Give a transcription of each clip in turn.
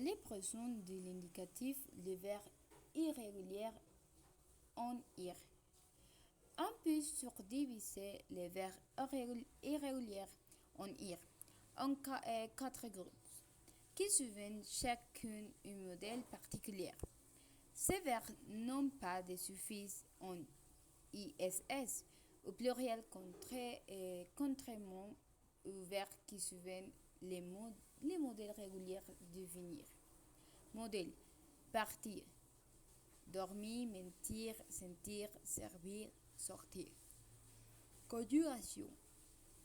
les présents de l'indicatif, les verbes irréguliers en ir. On peut subdiviser les verbes irréguliers en ir en quatre groupes qui suivent chacun un modèle particulier. Ces verbes n'ont pas de suffixe en ISS au pluriel contrairement aux verbes qui suivent les modèles réguliers de venir. Modèle partir, dormir, mentir, sentir, servir, sortir. Conjugation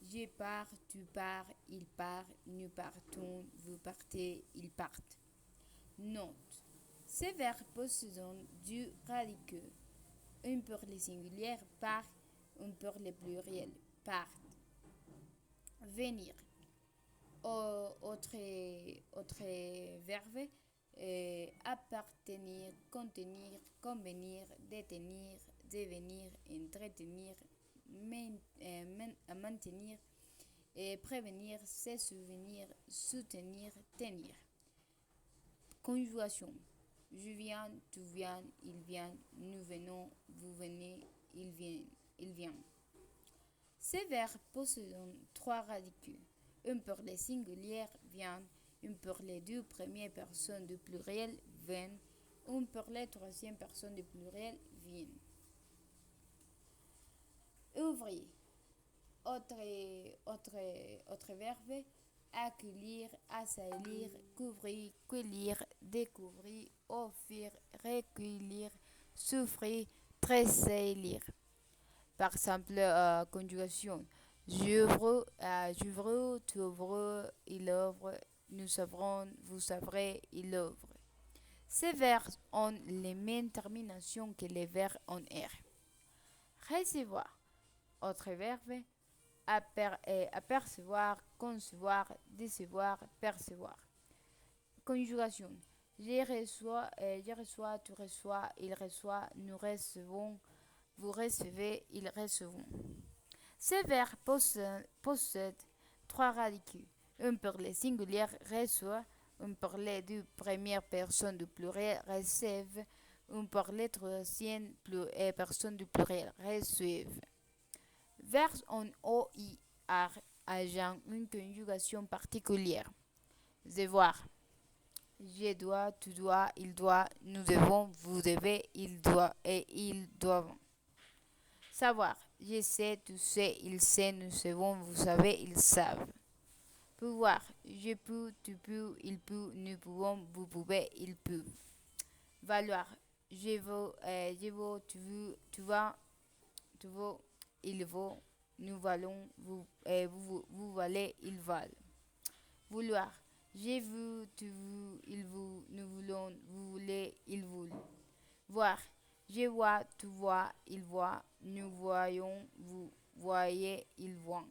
je pars, tu pars, il part, nous partons, vous partez, ils partent. Note ces verbes possèdent du radicaux. Un pour les singuliers, part, un pour les pluriels, part. Venir. Autre verbe, appartenir, contenir, convenir, détenir, devenir, entretenir, maintenir, prévenir, se souvenir, soutenir, tenir. Conjugation. Je viens, tu viens, il vient, nous venons, vous venez, il vient. Ces verbes possèdent trois radicaux. Un pour les singuliers, vient, un pour les deux premières personnes du pluriel, viennent, un pour les troisième personnes du pluriel, viennent. Ouvrir. Autre verbe, accueillir, assaillir, couvrir, cueillir, découvrir, offrir, recueillir, souffrir, tressaillir. Par exemple, conjugation. J'ouvre, tu ouvres, il ouvre, nous savrons, vous savrez, il ouvre. Ces verbes ont les mêmes terminations que les verbes en R. Recevoir. Autre verbe, apercevoir, concevoir, décevoir, percevoir. Conjugation. Je reçois, tu reçois, il reçoit, nous recevons, vous recevez, ils recevons. Ces verbes possèdent trois radicaux. Un pour les singuliers, reçoit, un pour les deux premières personnes du pluriel, recevent, un pour les troisième personnes du pluriel, reçoivent. Vers en OIR agent une conjugation particulière. Devoir. Je dois, tu dois, il doit, nous devons, vous devez, il doit et ils doivent. Savoir. Je sais, tu sais, il sait, nous savons, vous savez, ils savent. Pouvoir. Je peux, tu peux, il peut, nous pouvons, vous pouvez, ils peuvent. Valoir. Je vaux, tu veux, tu vas, tu vaux, il vaut, nous valons, vous valez, ils valent. Vouloir. J'ai vu, tu veux, il veut, nous voulons, vous voulez, ils voulent. Voir. Je vois, tu vois, il voit, nous voyons, vous voyez, ils voient.